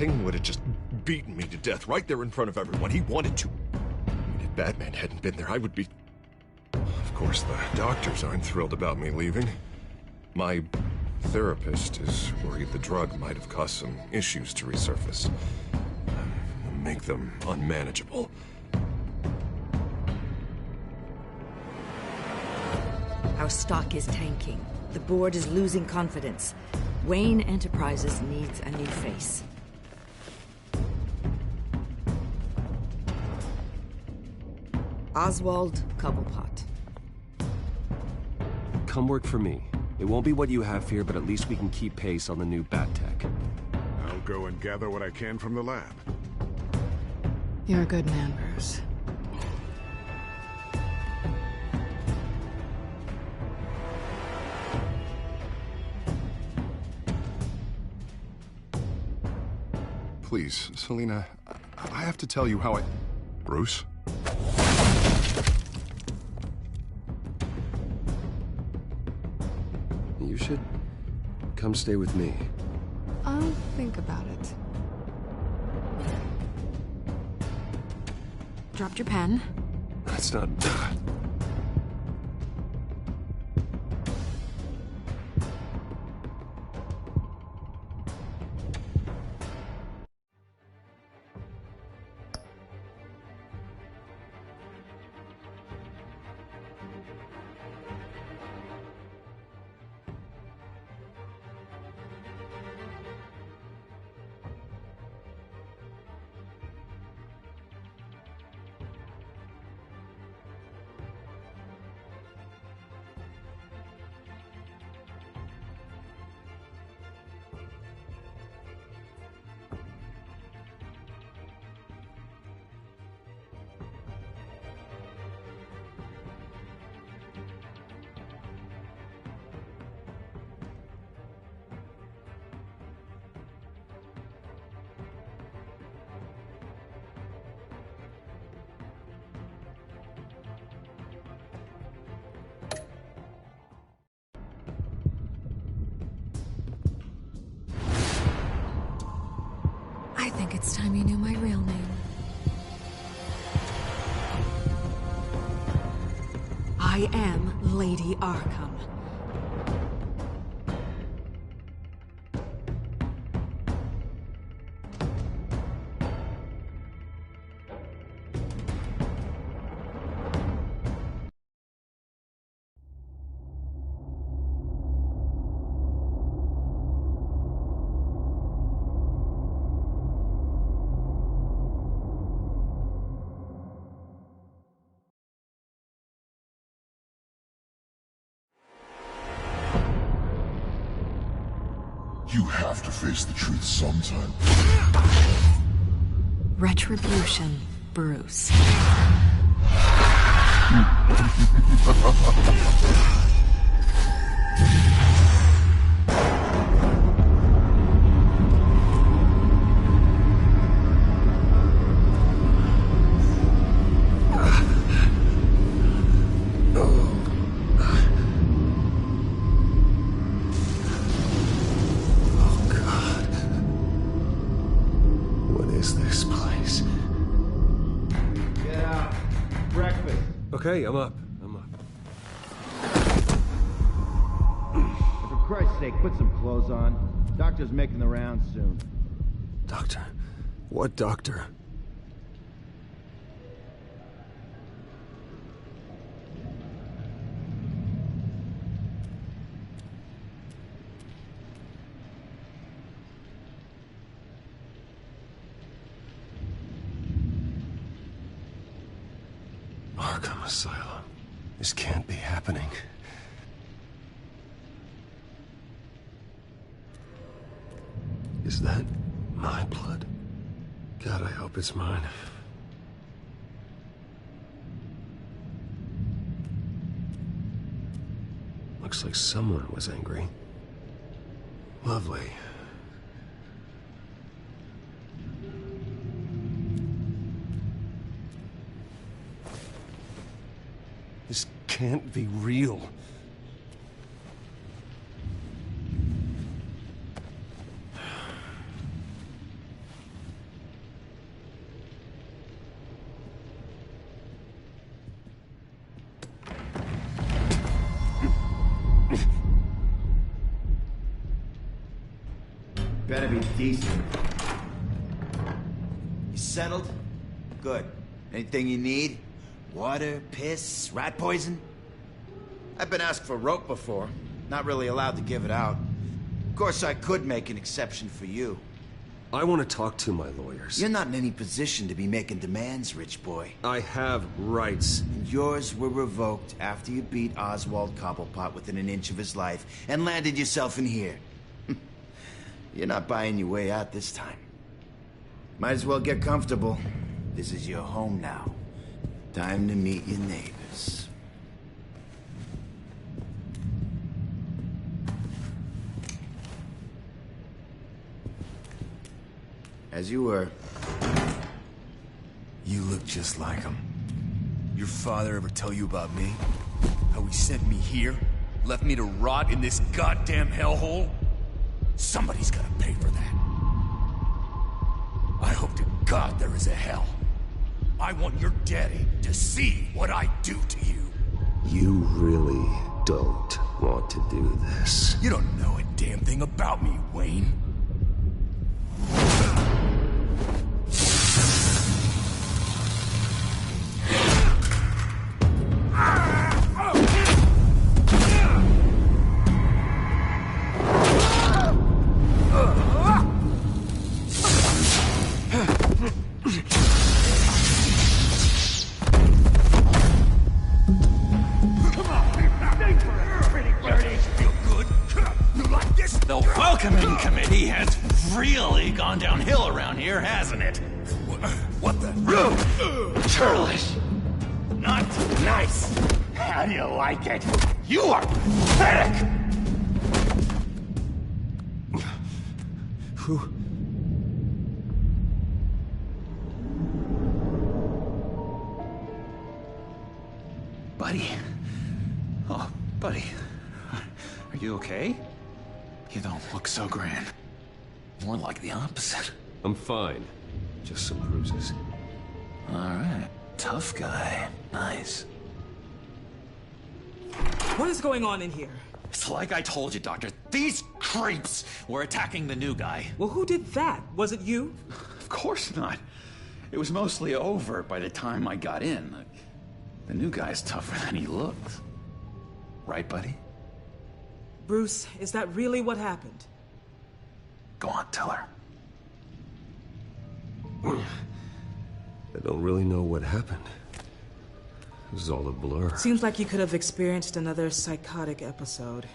Penguin would have just beaten me to death right there in front of everyone. He wanted to. If Batman hadn't been there, I would be... Of course, the doctors aren't thrilled about me leaving. My therapist is worried the drug might have caused some issues to resurface. Make them unmanageable. Our stock is tanking. The board is losing confidence. Wayne Enterprises needs a new face. Oswald Cobblepot. Come work for me. It won't be what you have here, but at least we can keep pace on the new bat tech. I'll go and gather what I can from the lab. You're a good man, Bruce. Please, Selina, I have to tell you how I... Bruce? You should come stay with me. I'll think about it. Dropped your pen. That's not... I think it's time you knew my real name. I am Lady Arkham. You have to face the truth sometime. Retribution, Bruce. Okay, I'm up. For Christ's sake, put some clothes on. Doctor's making the rounds soon. Doctor? What doctor? Arkham Asylum. This can't be happening. Is that my blood? God, I hope it's mine. Looks like someone was angry. Lovely. This can't be real. Better be decent. You settled? Good. Anything you need? Water, piss, rat poison? I've been asked for rope before. Not really allowed to give it out. Of course, I could make an exception for you. I want to talk to my lawyers. You're not in any position to be making demands, rich boy. I have rights. And yours were revoked after you beat Oswald Cobblepot within an inch of his life and landed yourself in here. You're not buying your way out this time. Might as well get comfortable. This is your home now. Time to meet your neighbors. As you were. You look just like him. Your father ever tell you about me? How he sent me here? Left me to rot in this goddamn hellhole? Somebody's gotta pay for that. I hope to God there is a hell. I want your daddy to see what I do to you. You really don't want to do this. You don't know a damn thing about me, Wayne. The welcoming committee has really gone downhill around here, hasn't it? What the? Churlish. Not nice. How do you like it? You are pathetic! Who? Buddy. Oh, buddy. Are you okay? You don't look so grand. More like the opposite. I'm fine. Just some bruises. All right. Tough guy. Nice. What is going on in here? It's like I told you, Doctor. These creeps were attacking the new guy. Well, who did that? Was it you? Of course not. It was mostly over by the time I got in. The new guy's tougher than he looked. Right, buddy? Bruce, is that really what happened? Go on, tell her. I don't really know what happened. This is all a blur. Seems like you could have experienced another psychotic episode.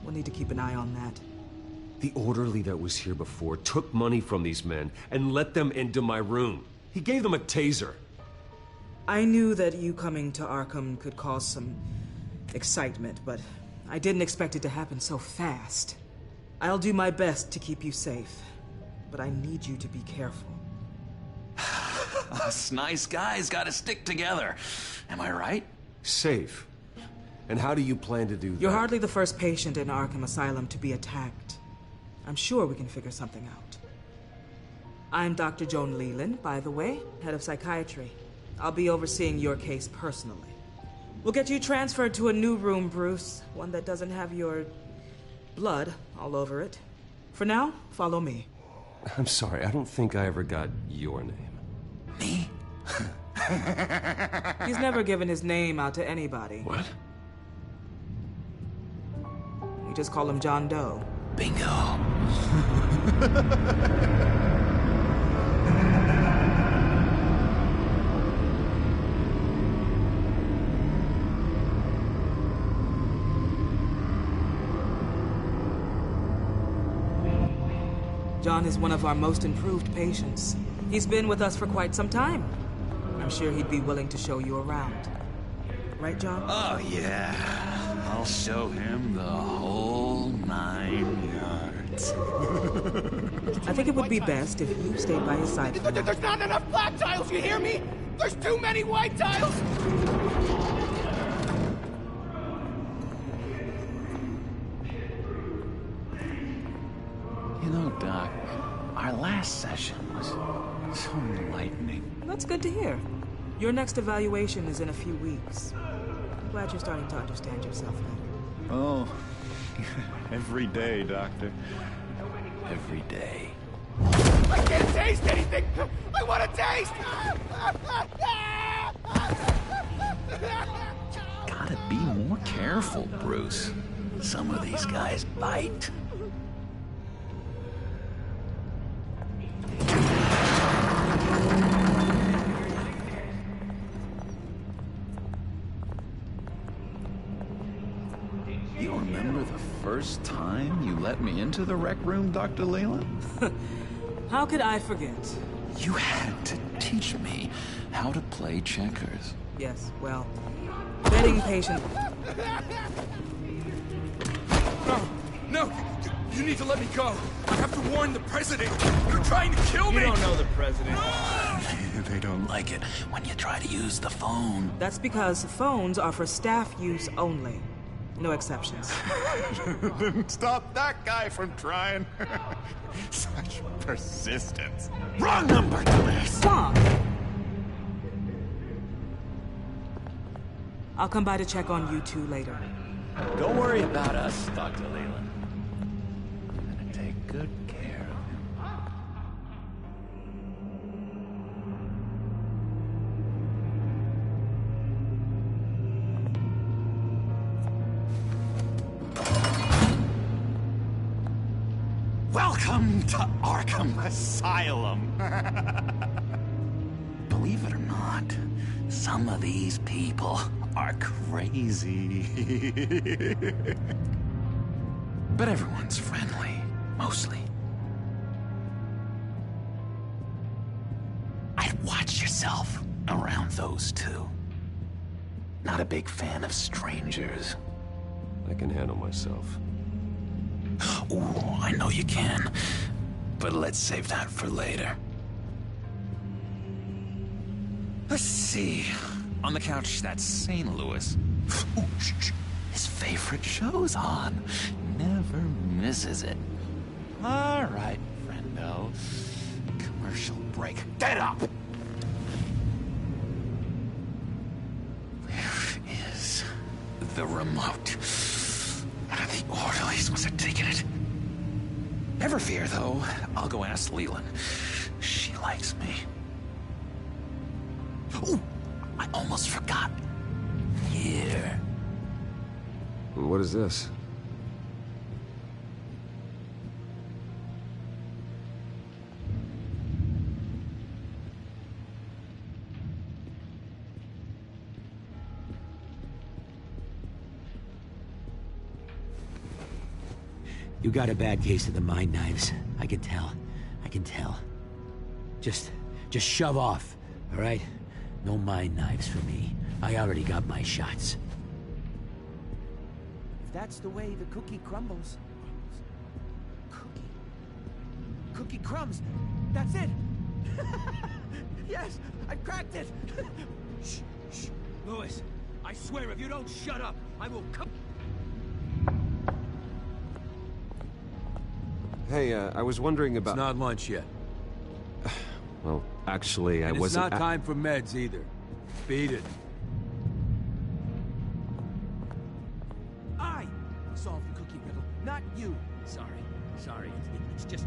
We'll need to keep an eye on that. The orderly that was here before took money from these men and let them into my room. He gave them a taser. I knew that you coming to Arkham could cause some excitement, but I didn't expect it to happen so fast. I'll do my best to keep you safe, but I need you to be careful. Us nice guys gotta stick together. Am I right? Safe. And how do you plan to do that? You're hardly the first patient in Arkham Asylum to be attacked. I'm sure we can figure something out. I'm Dr. Joan Leland, by the way, head of psychiatry. I'll be overseeing your case personally. We'll get you transferred to a new room, Bruce. One that doesn't have your blood all over it. For now, follow me. I'm sorry, I don't think I ever got your name. Me? He's never given his name out to anybody. What? We just call him John Doe. Bingo. John is one of our most improved patients. He's been with us for quite some time. I'm sure he'd be willing to show you around. Right, John? Oh, yeah. I'll show him the whole 9 yards. I think it would be best if you stayed by his side for now. There's not enough black tiles, you hear me? There's too many white tiles! You know, Doc, our last session was so enlightening. That's good to hear. Your next evaluation is in a few weeks. I'm glad you're starting to understand yourself better. Oh, every day, Doctor. every day. I can't taste anything! I want to taste! Gotta be more careful, Bruce. Some of these guys bite. You remember the first time you let me into the rec room, Dr. Leland? How could I forget? You had to teach me how to play checkers. Yes, well, betting patient. No! You need to let me go! I have to warn the president! You're trying to kill me! You don't know the president. They don't like it when you try to use the phone. That's because phones are for staff use only. No exceptions. Then stop that guy from trying. Such persistence. Wrong number, dumbass! Stop! I'll come by to check on you two later. Don't worry about us, Dr. Leland. I'm gonna take good care of him. Welcome to Arkham Asylum. Believe it or not, some of these people are crazy. But everyone's friendly, mostly. I'd watch yourself around those two. Not a big fan of strangers. I can handle myself. Ooh, I know you can. But let's save that for later. Let's see. On the couch, that's St. Louis. Ooh, his favorite show's on. Never misses it. All right, friendo. Commercial break. Get up! Where is the remote? The orderlies must have taken it. Never fear, though. I'll go ask Leland. She likes me. Ooh, I almost forgot. Here. What is this? You got a bad case of the mind knives. I can tell. I can tell. Just shove off, all right? No mind knives for me. I already got my shots. If that's the way the cookie crumbles. Cookie crumbs. That's it. Yes, I've cracked it. Shh, shh. Lewis, I swear if you don't shut up, I will come. Hey, I was wondering about... It's not lunch yet. Well, actually, I wasn't... It's not time for meds either. Beat it. I solved the cookie riddle, not you. Sorry. It's just...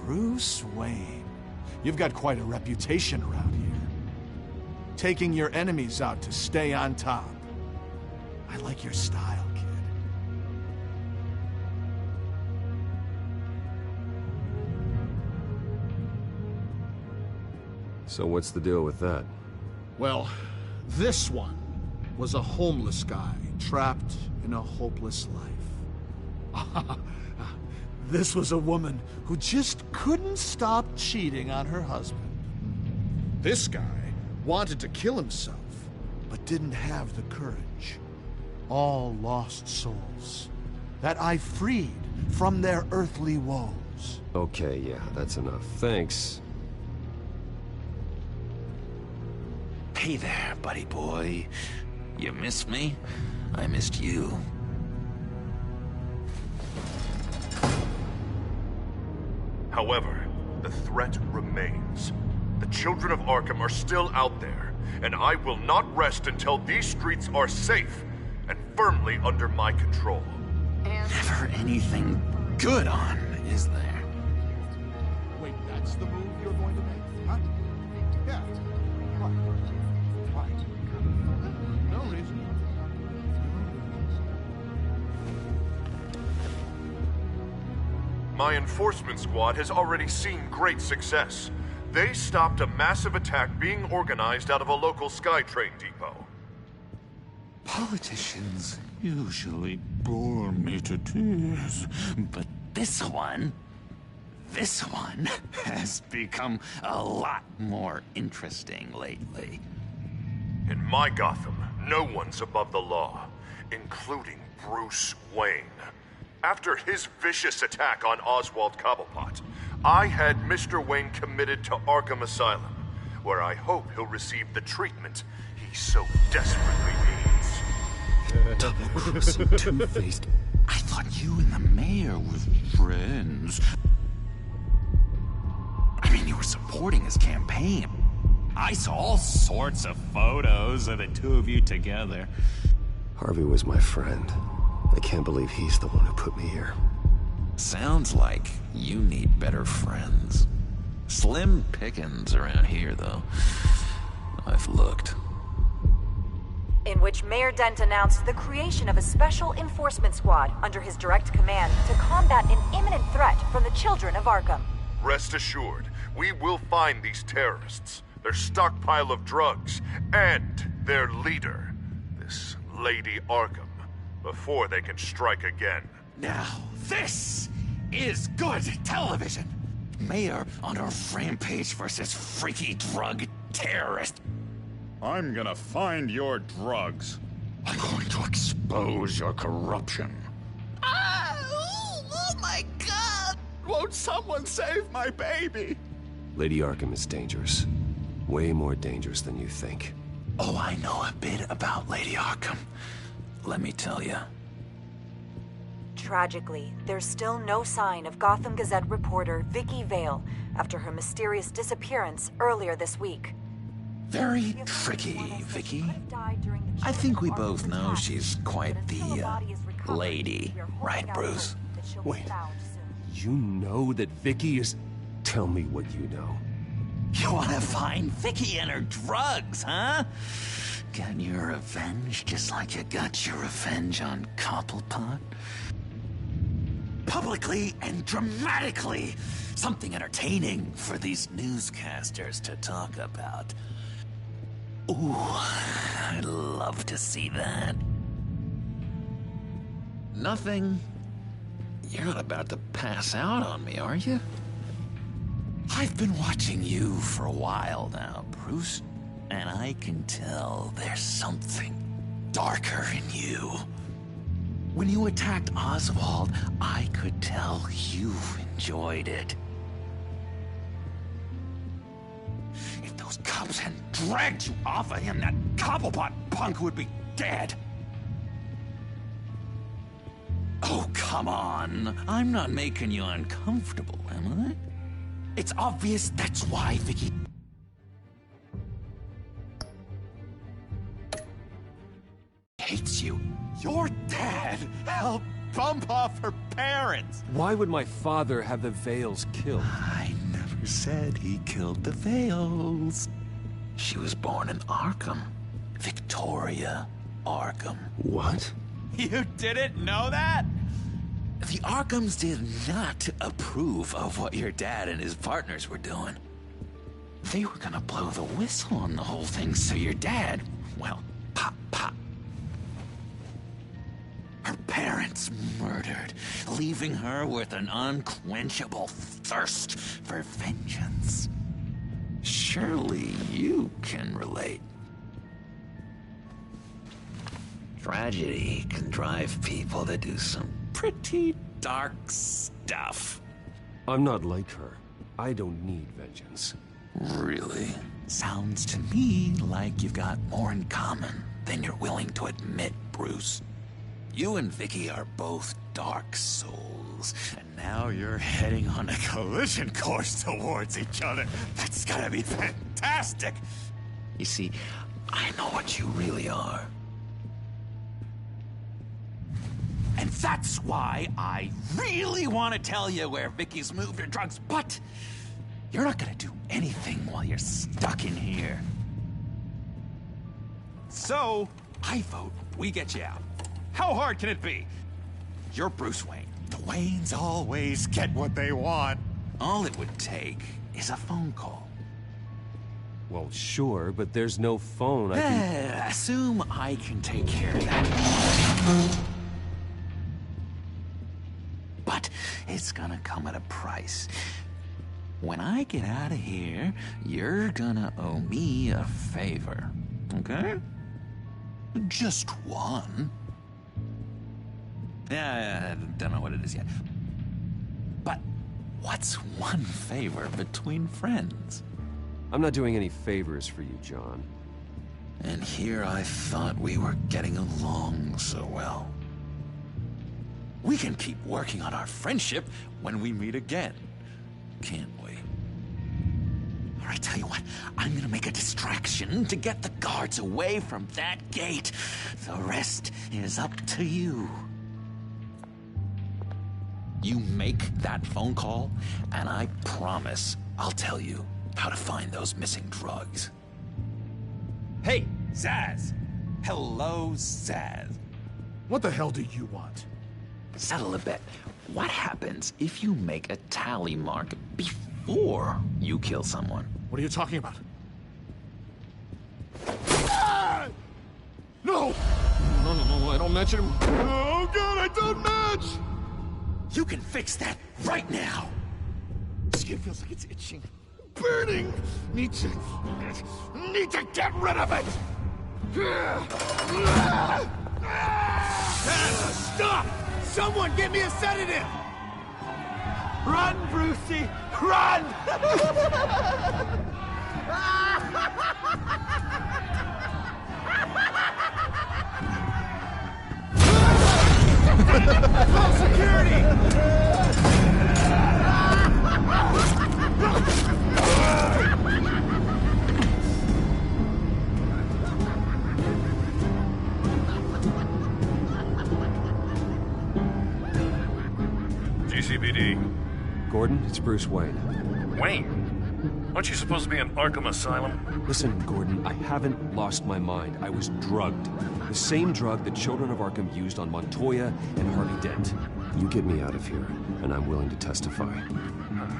Bruce Wayne. You've got quite a reputation around here. Taking your enemies out to stay on top. I like your style, kid. So what's the deal with that? Well, this one was a homeless guy trapped in a hopeless life. This was a woman who just couldn't stop cheating on her husband. This guy wanted to kill himself, but didn't have the courage. All lost souls that I freed from their earthly woes. Okay, yeah, that's enough. Thanks. Hey there, buddy boy. You missed me? I missed you. However, the threat remains. The children of Arkham are still out there, and I will not rest until these streets are safe and firmly under my control. Never anything good on, is there? Wait, that's the move you're going to make? Huh? Yeah. Why? No reason. My enforcement squad has already seen great success. They stopped a massive attack being organized out of a local SkyTrain depot. Politicians usually bore me to tears, but this one has become a lot more interesting lately. In my Gotham, no one's above the law, including Bruce Wayne. After his vicious attack on Oswald Cobblepot, I had Mr. Wayne committed to Arkham Asylum, where I hope he'll receive the treatment he so desperately needs. Double-crossing, two-faced. I thought you and the mayor were friends. I mean, you were supporting his campaign. I saw all sorts of photos of the two of you together. Harvey was my friend. I can't believe he's the one who put me here. Sounds like you need better friends. Slim pickings around here, though. I've looked. In which Mayor Dent announced the creation of a special enforcement squad under his direct command to combat an imminent threat from the children of Arkham. Rest assured, we will find these terrorists, their stockpile of drugs, and their leader, this Lady Arkham, before they can strike again. Now, this is good television. Mayor on a rampage versus freaky drug terrorist. I'm gonna find your drugs. I'm going to expose your corruption. Oh my God! Won't someone save my baby? Lady Arkham is dangerous. Way more dangerous than you think. Oh, I know a bit about Lady Arkham. Let me tell you. Tragically, there's still no sign of Gotham Gazette reporter Vicky Vale after her mysterious disappearance earlier this week. Very tricky, Vicky. I think we both know she's quite the, lady, right, Bruce? Wait, you know that Vicky is... Tell me what you know. You wanna find Vicky and her drugs, huh? Get your revenge just like you got your revenge on Cobblepot? Publicly and dramatically! Something entertaining for these newscasters to talk about. Ooh, I'd love to see that. Nothing. You're not about to pass out on me, are you? I've been watching you for a while now, Bruce, and I can tell there's something darker in you. When you attacked Oswald, I could tell you enjoyed it. If those cops hadn't dragged you off of him, that Cobblepot punk would be dead. Oh, come on. I'm not making you uncomfortable, am I? It's obvious that's why Vicky... hates you. Your dad helped bump off her parents. Why would my father have the Vales killed? I never said he killed the Vales. She was born in Arkham. Victoria Arkham. What? You didn't know that? The Arkhams did not approve of what your dad and his partners were doing. They were gonna blow the whistle on the whole thing, so your dad, well, pop, pop. Her parents murdered, leaving her with an unquenchable thirst for vengeance. Surely you can relate. Tragedy can drive people to do some pretty dark stuff. I'm not like her. I don't need vengeance. Really? Sounds to me like you've got more in common than you're willing to admit, Bruce. You and Vicky are both dark souls, and now you're heading on a collision course towards each other. That's gotta be fantastic! You see, I know what you really are. And that's why I really want to tell you where Vicky's moved her drugs, but you're not gonna do anything while you're stuck in here. So, I vote we get you out. How hard can it be? You're Bruce Wayne. The Waynes always get what they want. All it would take is a phone call. Well, sure, but there's no phone. I can... Assume I can take care of that. But it's gonna come at a price. When I get out of here, you're gonna owe me a favor, okay? Just one. Yeah, I don't know what it is yet. But what's one favor between friends? I'm not doing any favors for you, John. And here I thought we were getting along so well. We can keep working on our friendship when we meet again, can't we? All right, tell you what, I'm gonna make a distraction to get the guards away from that gate. The rest is up to you. You make that phone call, and I promise I'll tell you how to find those missing drugs. Hey, Zaz! Hello, Zaz. What the hell do you want? Settle a bet. What happens if you make a tally mark before you kill someone? What are you talking about? Ah! No! No, I don't match him. Oh, God, I don't match! You can fix that right now! Skin feels like it's itching. Burning! Need to get rid of it! Stop! Someone give me a sedative! Run, Brucey! Run! Call security! GCPD. Gordon, it's Bruce Wayne. Wayne? Aren't you supposed to be in Arkham Asylum? Listen, Gordon, I haven't lost my mind. I was drugged. The same drug the children of Arkham used on Montoya and Harvey Dent. You get me out of here, and I'm willing to testify.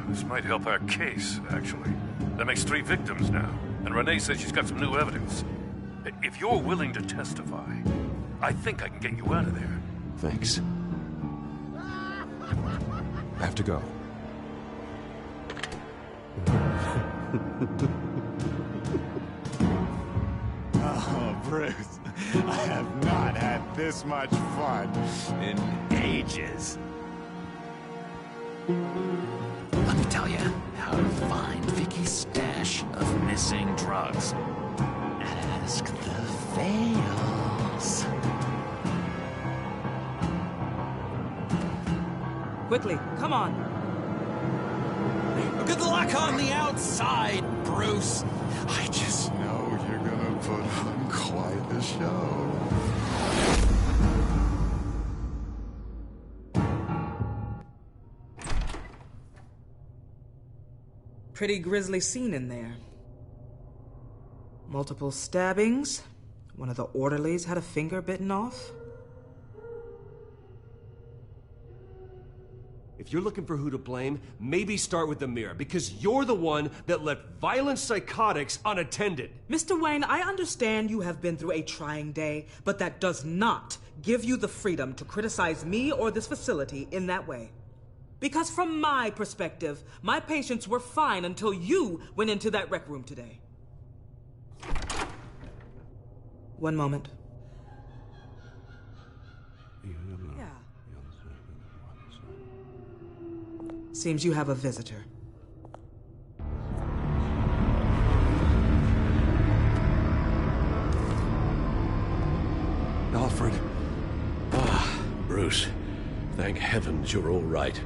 This might help our case, actually. That makes 3 victims now, and Renee says she's got some new evidence. If you're willing to testify, I think I can get you out of there. Thanks. I have to go. Oh, Bruce, I have not had this much fun in ages. Let me tell you how to find Vicky's stash of missing drugs. Ask the Fails. Quickly, come on. Good luck on the outside, Bruce. I just know you're gonna put on quite the show. Pretty grisly scene in there. Multiple stabbings. One of the orderlies had a finger bitten off. If you're looking for who to blame, maybe start with the mirror, because you're the one that left violent psychotics unattended. Mr. Wayne, I understand you have been through a trying day, but that does not give you the freedom to criticize me or this facility in that way. Because from my perspective, my patients were fine until you went into that rec room today. One moment. Yeah. Seems you have a visitor. Alfred. Ah. Bruce. Thank heavens you're all right.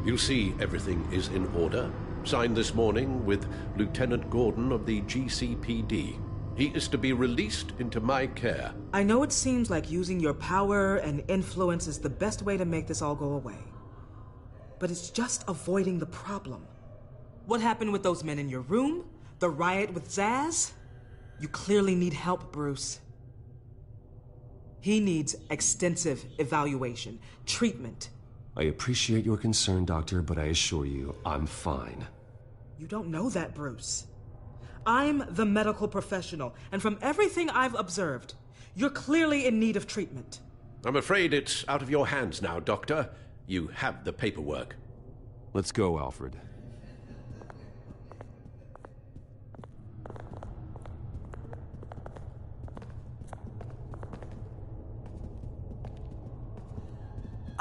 You'll see everything is in order. Signed this morning with Lieutenant Gordon of the GCPD. He is to be released into my care. I know it seems like using your power and influence is the best way to make this all go away. But it's just avoiding the problem. What happened with those men in your room? The riot with Zaz? You clearly need help, Bruce. He needs extensive evaluation, treatment. I appreciate your concern, Doctor, but I assure you, I'm fine. You don't know that, Bruce. I'm the medical professional, and from everything I've observed, you're clearly in need of treatment. I'm afraid it's out of your hands now, Doctor. You have the paperwork. Let's go, Alfred.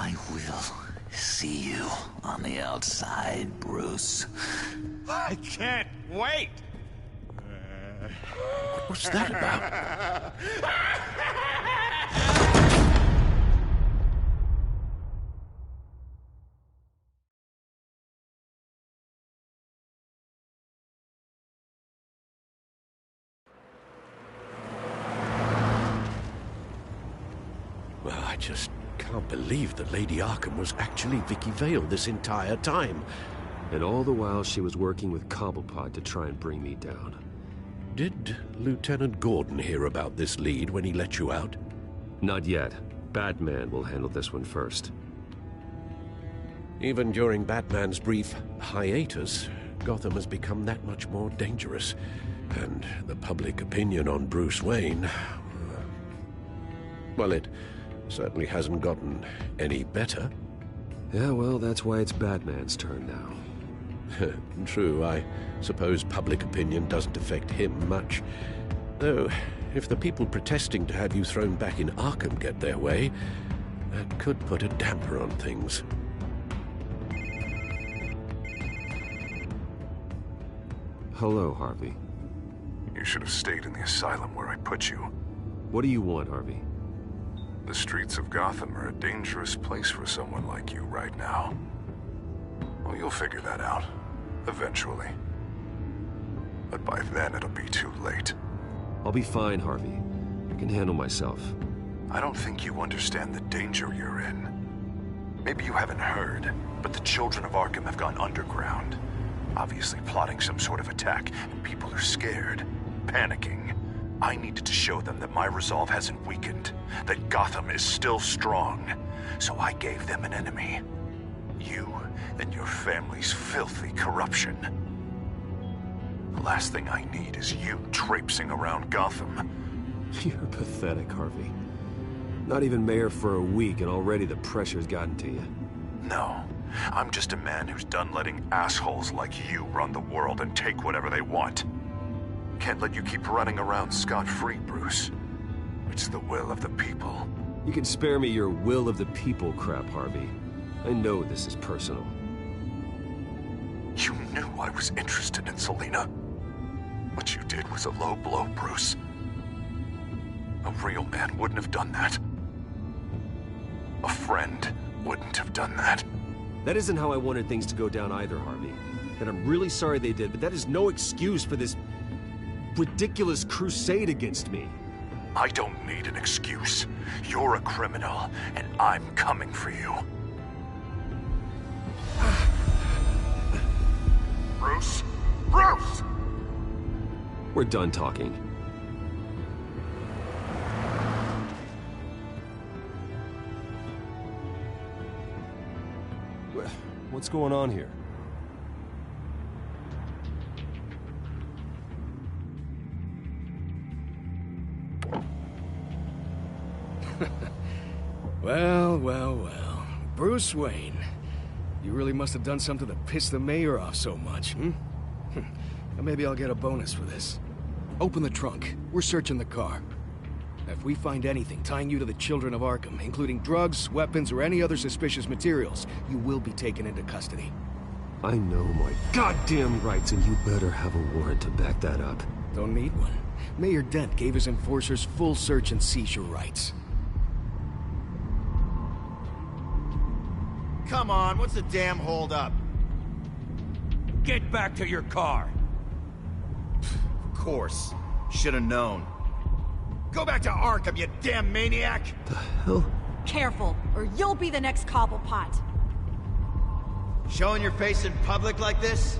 I will see you on the outside, Bruce. I can't wait! What's that about? Well, I just can't believe that Lady Arkham was actually Vicky Vale this entire time. And all the while she was working with Cobblepot to try and bring me down. Did Lieutenant Gordon hear about this lead when he let you out? Not yet. Batman will handle this one first. Even during Batman's brief hiatus, Gotham has become that much more dangerous. And the public opinion on Bruce Wayne... well, it certainly hasn't gotten any better. Yeah, well, that's why it's Batman's turn now. True, I suppose public opinion doesn't affect him much. Though, if the people protesting to have you thrown back in Arkham get their way, that could put a damper on things. Hello, Harvey. You should have stayed in the asylum where I put you. What do you want, Harvey? The streets of Gotham are a dangerous place for someone like you right now. Well, you'll figure that out. Eventually. But by then, it'll be too late. I'll be fine, Harvey. I can handle myself. I don't think you understand the danger you're in. Maybe you haven't heard, but the children of Arkham have gone underground. Obviously plotting some sort of attack, and people are scared, panicking. I needed to show them that my resolve hasn't weakened, that Gotham is still strong. So I gave them an enemy. You and your family's filthy corruption. The last thing I need is you traipsing around Gotham. You're pathetic, Harvey. Not even mayor for a week and already the pressure's gotten to you. No. I'm just a man who's done letting assholes like you run the world and take whatever they want. Can't let you keep running around scot-free, Bruce. It's the will of the people. You can spare me your will of the people crap, Harvey. I know this is personal. You knew I was interested in Selina. What you did was a low blow, Bruce. A real man wouldn't have done that. A friend wouldn't have done that. That isn't how I wanted things to go down either, Harvey. And I'm really sorry they did, but that is no excuse for this ridiculous crusade against me. I don't need an excuse. You're a criminal, and I'm coming for you. Bruce? Bruce! We're done talking. What's going on here? Well. Bruce Wayne. You really must have done something to piss the mayor off so much, hmm? Maybe I'll get a bonus for this. Open the trunk. We're searching the car. If we find anything tying you to the children of Arkham, including drugs, weapons, or any other suspicious materials, you will be taken into custody. I know my goddamn rights, and you better have a warrant to back that up. Don't need one. Mayor Dent gave his enforcers full search and seizure rights. Come on, what's the damn holdup? Get back to your car. Of course. Should've known. Go back to Arkham, you damn maniac! The hell? Careful, or you'll be the next Cobblepot. Showing your face in public like this?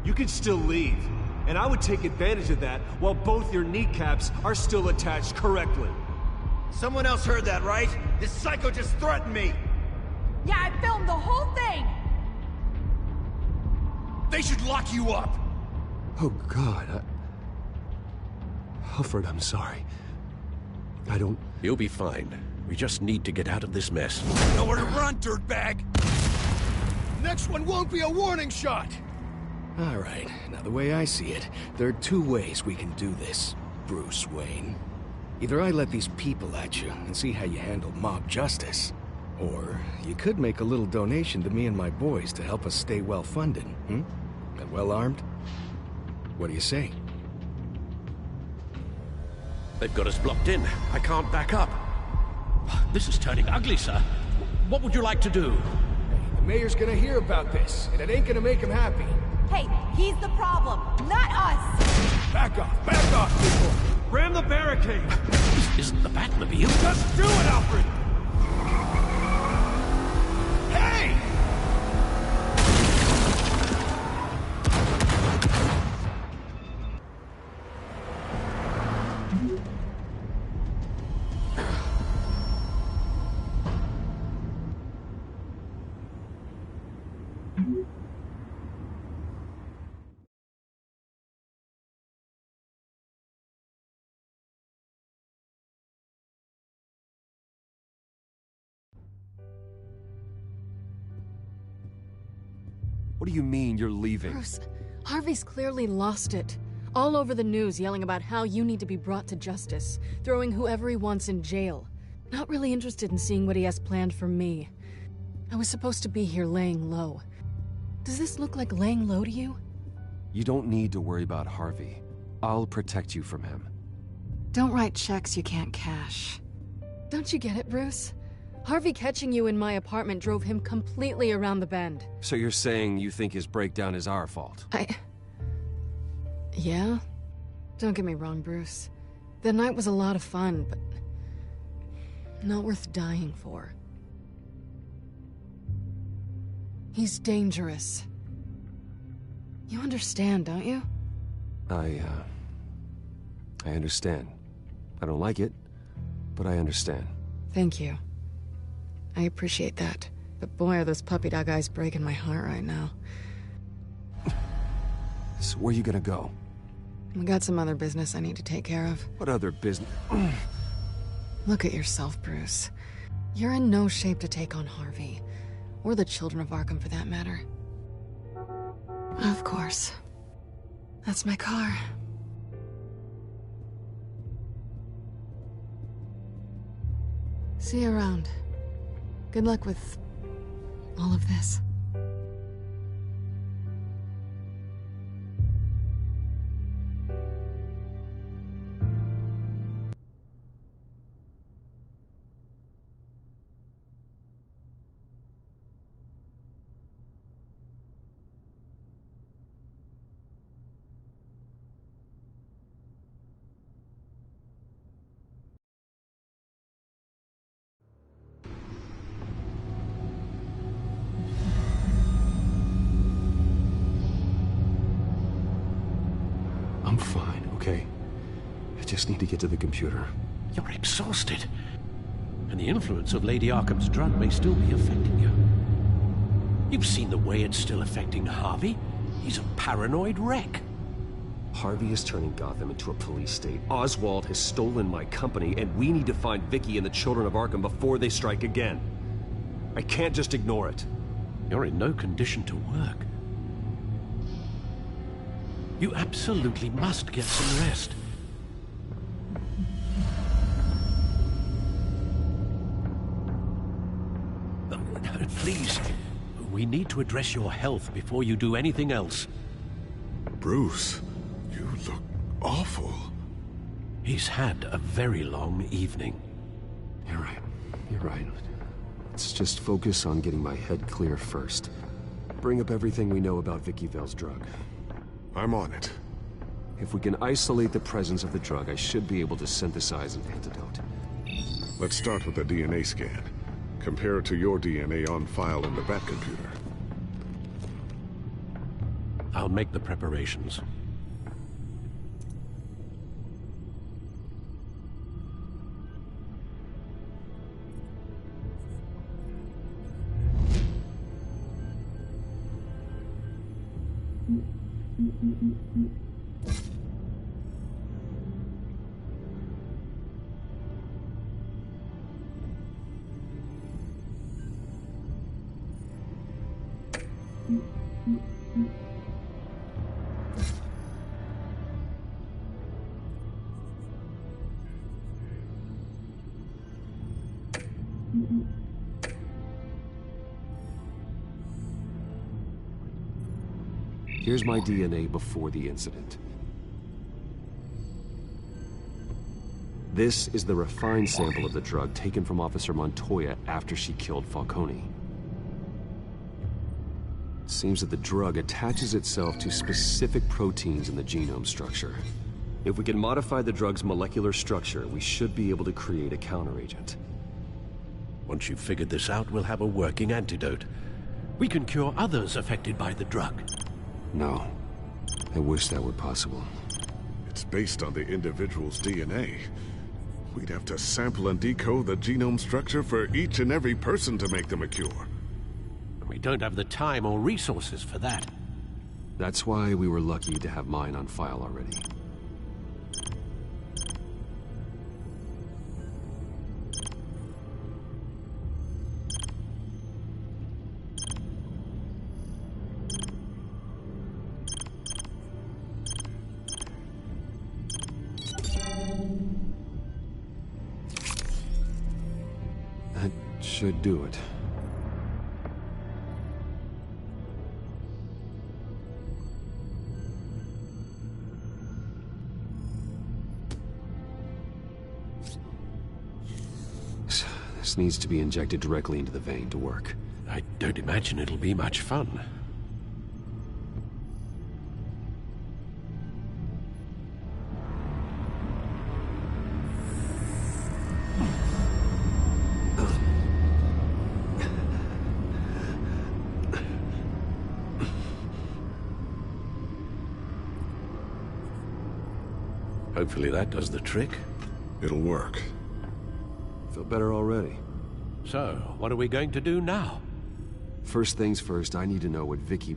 You can still leave, and I would take advantage of that while both your kneecaps are still attached correctly. Someone else heard that, right? This psycho just threatened me! Yeah, I filmed the whole thing! They should lock you up! Oh, God, Alfred, I'm sorry. I don't... You'll be fine. We just need to get out of this mess. Nowhere to run, dirtbag! Next one won't be a warning shot! All right, now the way I see it, there are two ways we can do this, Bruce Wayne. Either I let these people at you and see how you handle mob justice, or you could make a little donation to me and my boys to help us stay well-funded, And well-armed? What do you say? They've got us blocked in. I can't back up. This is turning ugly, sir. What would you like to do? The mayor's gonna hear about this, and it ain't gonna make him happy. Hey, he's the problem, not us! Back off, people! Ram the barricade! This isn't the Batmobile. Just do it, Alfred! Hey! What do you mean you're leaving? Bruce, Harvey's clearly lost it. All over the news yelling about how you need to be brought to justice, throwing whoever he wants in jail. Not really interested in seeing what he has planned for me. I was supposed to be here laying low. Does this look like laying low to you? You don't need to worry about Harvey. I'll protect you from him. Don't write checks you can't cash. Don't you get it, Bruce? Harvey catching you in my apartment drove him completely around the bend. So you're saying you think his breakdown is our fault? Yeah? Don't get me wrong, Bruce. The night was a lot of fun, but not worth dying for. He's dangerous. You understand, don't you? I understand. I don't like it, but I understand. Thank you. I appreciate that. But boy, are those puppy dog eyes breaking my heart right now. So where are you gonna go? We got some other business I need to take care of. What other business? Look at yourself, Bruce. You're in no shape to take on Harvey. Or the children of Arkham, for that matter. Of course. That's my car. See you around. Good luck with all of this. I'm fine, okay? I just need to get to the computer. You're exhausted. And the influence of Lady Arkham's drug may still be affecting you. You've seen the way it's still affecting Harvey. He's a paranoid wreck. Harvey is turning Gotham into a police state. Oswald has stolen my company, and we need to find Vicky and the children of Arkham before they strike again. I can't just ignore it. You're in no condition to work. You absolutely must get some rest. Please, we need to address your health before you do anything else. Bruce, you look awful. He's had a very long evening. You're right. You're right. Let's just focus on getting my head clear first. Bring up everything we know about Vicky Vale's drug. I'm on it. If we can isolate the presence of the drug, I should be able to synthesize an antidote. Let's start with a DNA scan. Compare it to your DNA on file in the Bat computer. I'll make the preparations. Here's my DNA before the incident. This is the refined sample of the drug taken from Officer Montoya after she killed Falcone. It seems that the drug attaches itself to specific proteins in the genome structure. If we can modify the drug's molecular structure, we should be able to create a counteragent. Once you've figured this out, we'll have a working antidote. We can cure others affected by the drug. No. I wish that were possible. It's based on the individual's DNA. We'd have to sample and decode the genome structure for each and every person to make them a cure. We don't have the time or resources for that. That's why we were lucky to have mine on file already. That should do it. This needs to be injected directly into the vein to work. I don't imagine it'll be much fun. Hopefully that does the trick. It'll work. Feel better already. So, what are we going to do now? First things first, I need to know what Vicky,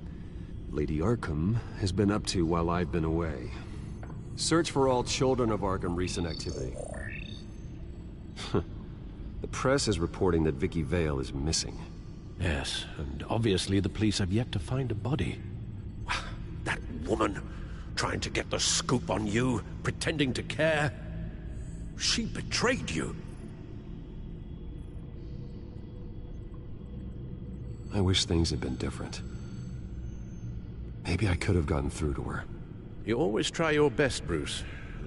Lady Arkham, has been up to while I've been away. Search for all children of Arkham recent activity. The press is reporting that Vicky Vale is missing. Yes, and obviously the police have yet to find a body. That woman, trying to get the scoop on you, pretending to care. She betrayed you. I wish things had been different. Maybe I could have gotten through to her. You always try your best, Bruce.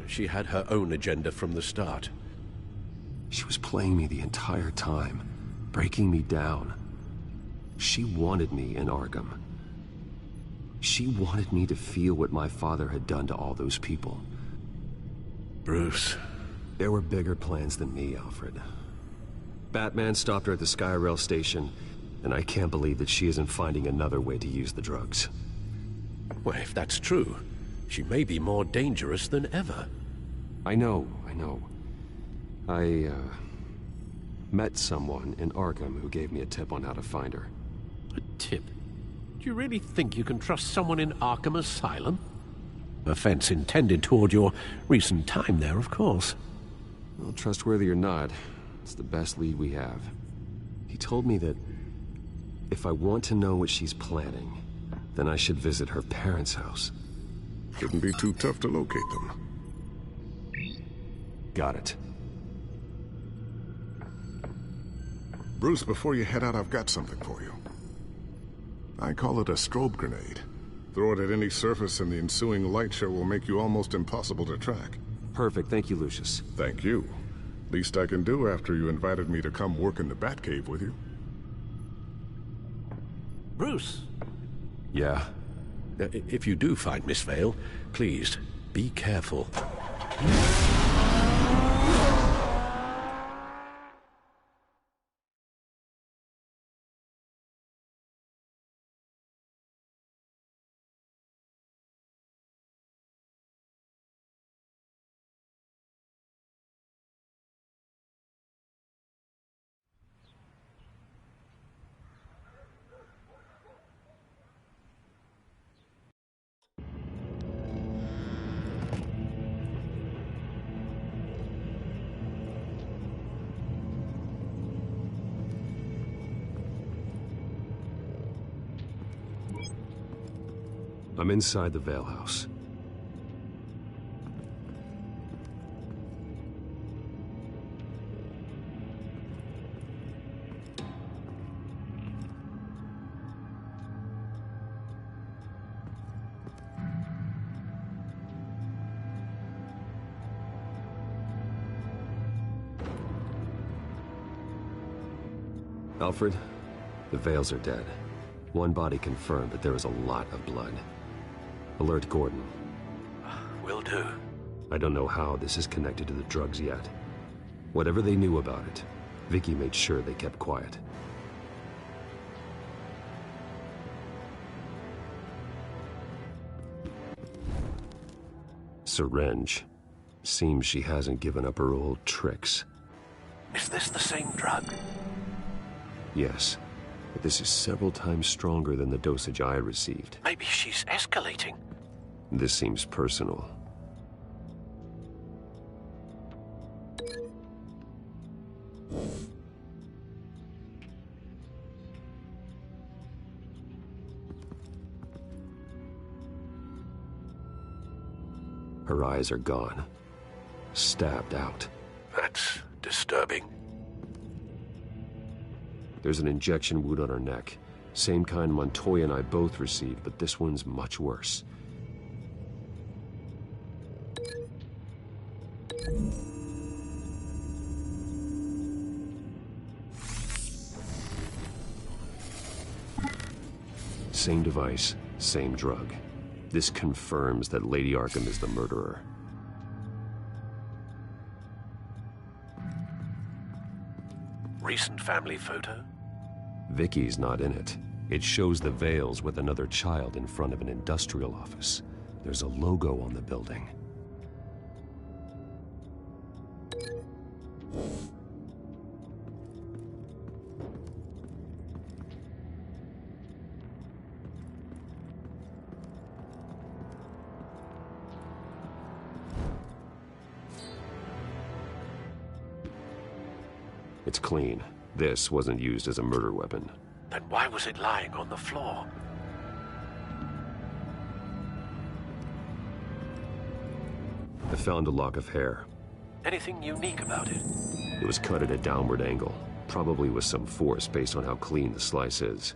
She had her own agenda from the start. She was playing me the entire time, breaking me down. She wanted me in Arkham. She wanted me to feel what my father had done to all those people. Bruce. There were bigger plans than me, Alfred. Batman stopped her at the Skyrail station, and I can't believe that she isn't finding another way to use the drugs. Well, if that's true, she may be more dangerous than ever. I know. I met someone in Arkham who gave me a tip on how to find her. A tip? Do you really think you can trust someone in Arkham Asylum? Offense intended toward your recent time there, of course. Well, trustworthy or not, it's the best lead we have. He told me that if I want to know what she's planning, then I should visit her parents' house. Shouldn't be too tough to locate them. Got it. Bruce, before you head out, I've got something for you. I call it a strobe grenade. Throw it at any surface and the ensuing light show will make you almost impossible to track. Perfect, thank you, Lucius. Thank you. Least I can do after you invited me to come work in the Batcave with you. Bruce. Yeah? If you do find Miss Vale, please, be careful. I'm inside the Vale House. Alfred, the Vales are dead. One body confirmed, but there is a lot of blood. Alert Gordon. Will do. I don't know how this is connected to the drugs yet. Whatever they knew about it, Vicky made sure they kept quiet. Syringe. Seems she hasn't given up her old tricks. Is this the same drug? Yes, but this is several times stronger than the dosage I received. Maybe she's escalating. This seems personal. Her eyes are gone. Stabbed out. That's disturbing. There's an injection wound on her neck. Same kind Montoya and I both received, but this one's much worse. Same device, same drug. This confirms that Lady Arkham is the murderer. Recent family photo? Vicky's not in it. It shows the Vales with another child in front of an industrial office. There's a logo on the building. It's clean. This wasn't used as a murder weapon. Then why was it lying on the floor? I found a lock of hair. Anything unique about it? It was cut at a downward angle, probably with some force based on how clean the slice is.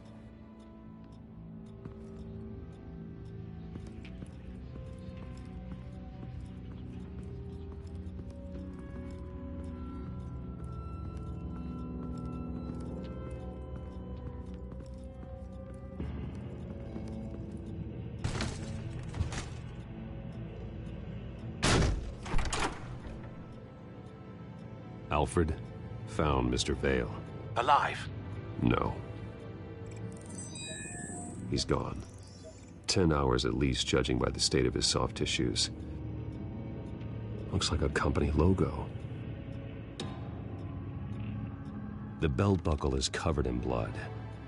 Alfred found Mr. Vale. Alive? No. He's gone. 10 hours at least, judging by the state of his soft tissues. Looks like a company logo. The belt buckle is covered in blood.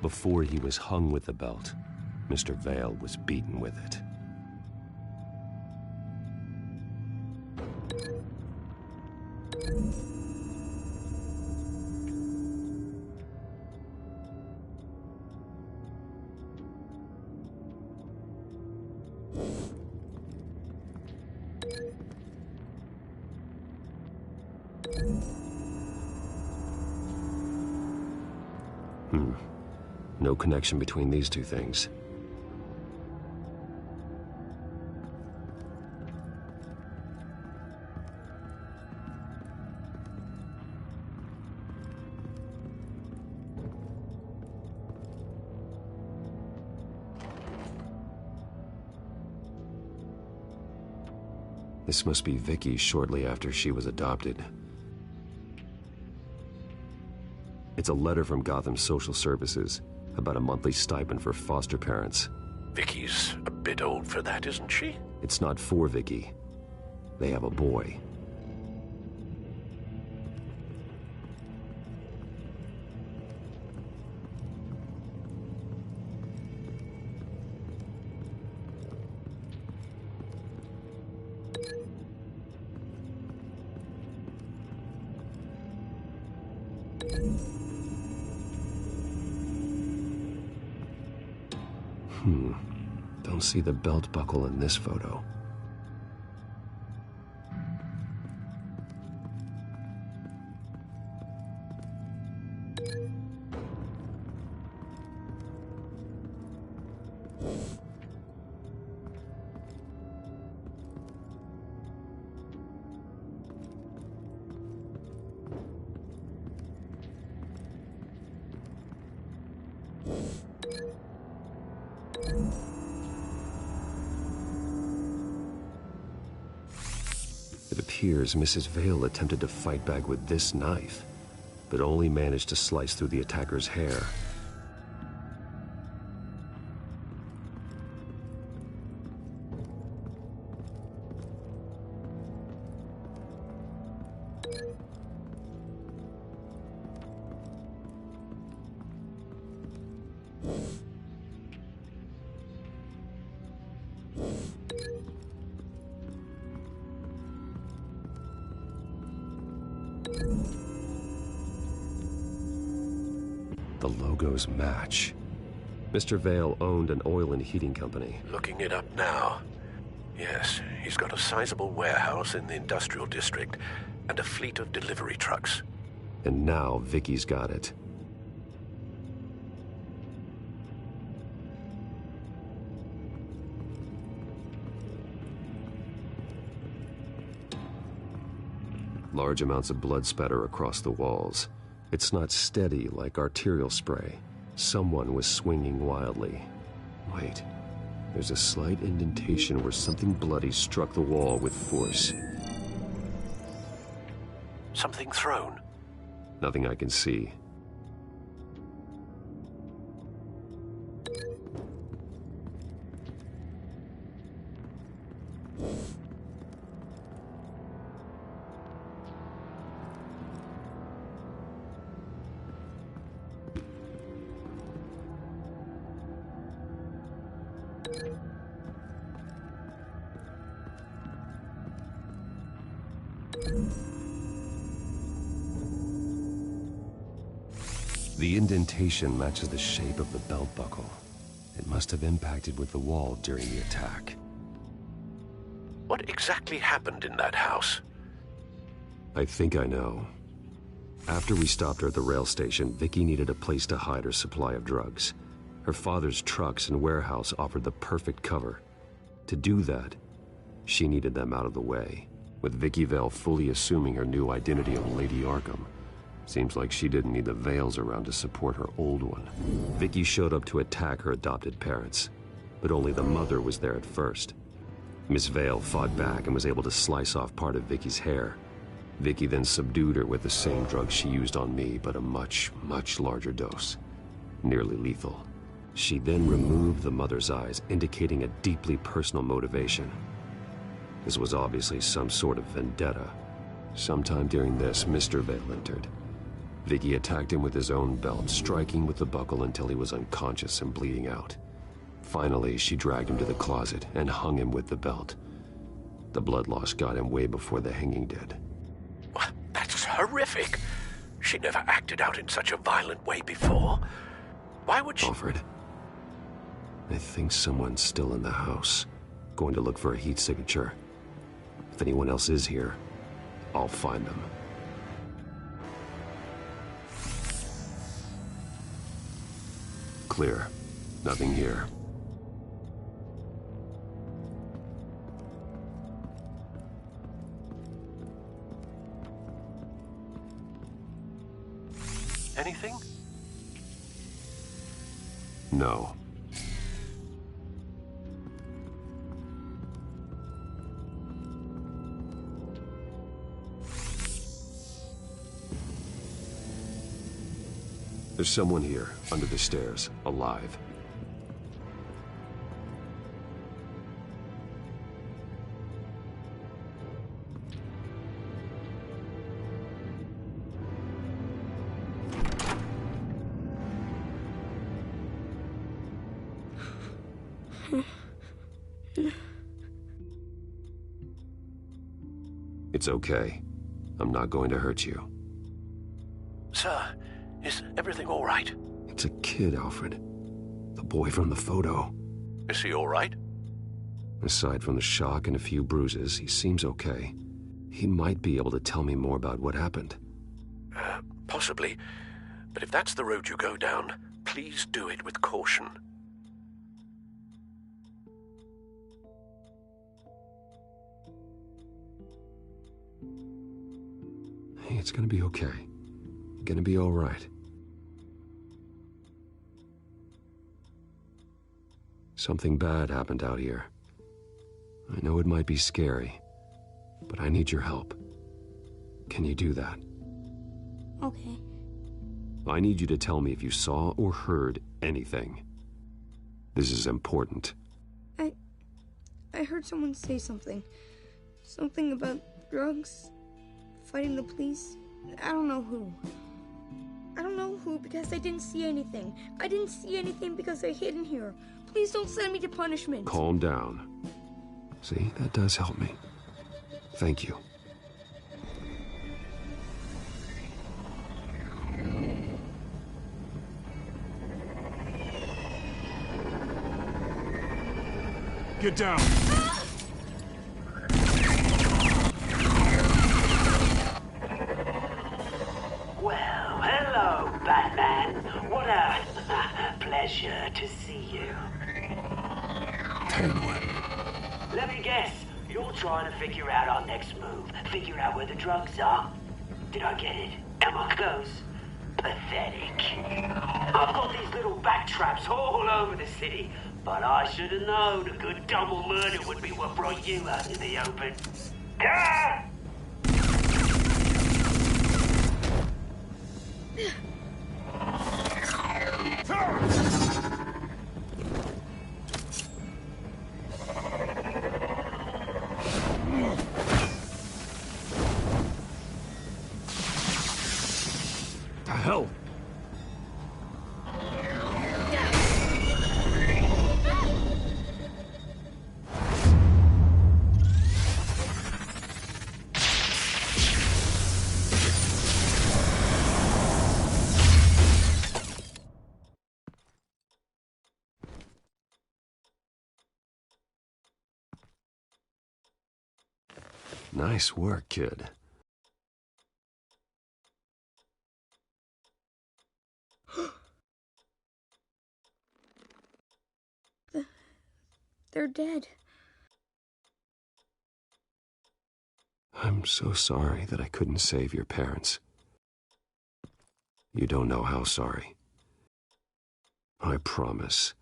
Before he was hung with the belt, Mr. Vale was beaten with it. No connection between these two things. This must be Vicky shortly after she was adopted. It's a letter from Gotham Social Services about a monthly stipend for foster parents. Vicky's a bit old for that, isn't she? It's not for Vicky. They have a boy. Don't see the belt buckle in this photo. It appears Mrs. Vale attempted to fight back with this knife, but only managed to slice through the attacker's hair. The logos match. Mr. Vale owned an oil and heating company. Looking it up now. Yes, he's got a sizable warehouse in the industrial district and a fleet of delivery trucks. And now Vicky's got it. Large amounts of blood spatter across the walls. It's not steady like arterial spray. Someone was swinging wildly. Wait, there's a slight indentation where something bloody struck the wall with force. Something thrown? Nothing I can see. The indentation matches the shape of the belt buckle. It must have impacted with the wall during the attack. What exactly happened in that house? I think I know. After we stopped her at the rail station, Vicky needed a place to hide her supply of drugs. Her father's trucks and warehouse offered the perfect cover. To do that, she needed them out of the way. With Vicky Vale fully assuming her new identity of Lady Arkham, seems like she didn't need the Vales around to support her old one. Vicky showed up to attack her adopted parents, but only the mother was there at first. Miss Vale fought back and was able to slice off part of Vicky's hair. Vicky then subdued her with the same drug she used on me, but a much, much larger dose. Nearly lethal. She then removed the mother's eyes, indicating a deeply personal motivation. This was obviously some sort of vendetta. Sometime during this, Mr. Vale entered. Vicky attacked him with his own belt, striking with the buckle until he was unconscious and bleeding out. Finally, she dragged him to the closet and hung him with the belt. The blood loss got him way before the hanging did. That's horrific. She never acted out in such a violent way before. Why would she— Alfred, I think someone's still in the house. Going to look for a heat signature. If anyone else is here, I'll find them. Clear. Nothing here. Anything? No. There's someone here, under the stairs, alive. It's okay. I'm not going to hurt you. Sir, is everything all right? It's a kid, Alfred. The boy from the photo. Is he all right? Aside from the shock and a few bruises, he seems okay. He might be able to tell me more about what happened. Possibly. But if that's the road you go down, please do it with caution. Hey, it's gonna be okay. Gonna be all right. Something bad happened out here. I know it might be scary, but I need your help. Can you do that? Okay. I need you to tell me if you saw or heard anything. This is important. I heard someone say something. Something about drugs, fighting the police. I don't know who. I don't know who because I didn't see anything. I didn't see anything because I hid in here. Please don't send me to punishment. Calm down. See, that does help me. Thank you. Get down! Well, hello, Batman. What a pleasure to see you. Penguin. Let me guess. You're trying to figure out our next move. Figure out where the drugs are. Did I get it? Am I close? Pathetic. I've got these little bat traps all over the city, but I should have known a good double murder would be what brought you out in the open. Ah! The hell? Nice work, kid. They're dead. I'm so sorry that I couldn't save your parents. You don't know how sorry. I promise,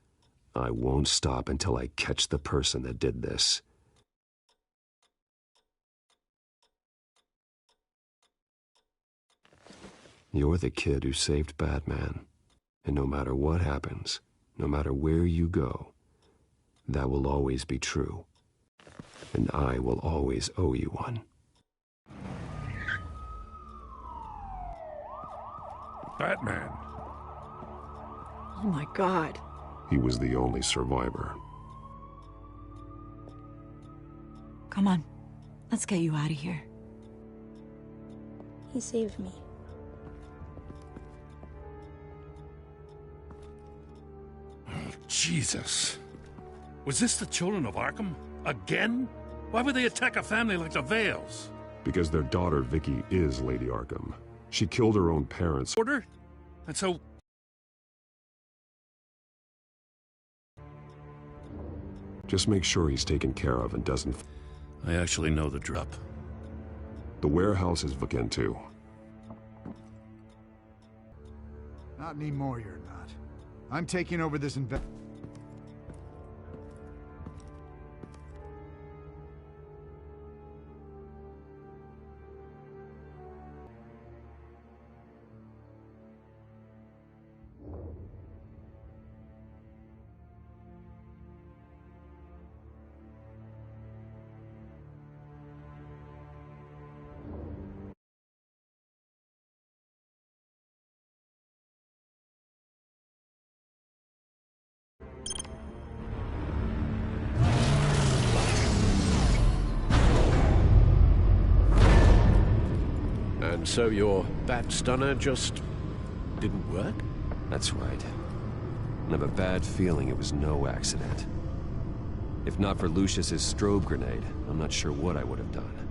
I won't stop until I catch the person that did this. You're the kid who saved Batman, and no matter what happens, no matter where you go, that will always be true, and I will always owe you one. Batman. Oh my God. He was the only survivor. Come on, let's get you out of here. He saved me. Oh, Jesus. Was this the children of Arkham? Again? Why would they attack a family like the Vales? Because their daughter, Vicky, is Lady Arkham. She killed her own parents. Order? And so... Just make sure he's taken care of and doesn't... I actually know the drop. The warehouse is vacant too. Not anymore, you're not. I'm taking over this so your bat stunner just didn't work? That's right. I have a bad feeling it was no accident. If not for Lucius's strobe grenade, I'm not sure what I would have done.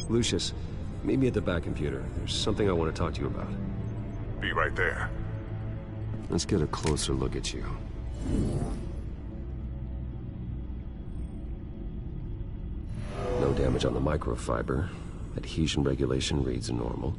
Lucius, meet me at the back computer. There's something I want to talk to you about. Be right there. Let's get a closer look at you. No damage on the microfiber. Adhesion regulation reads normal.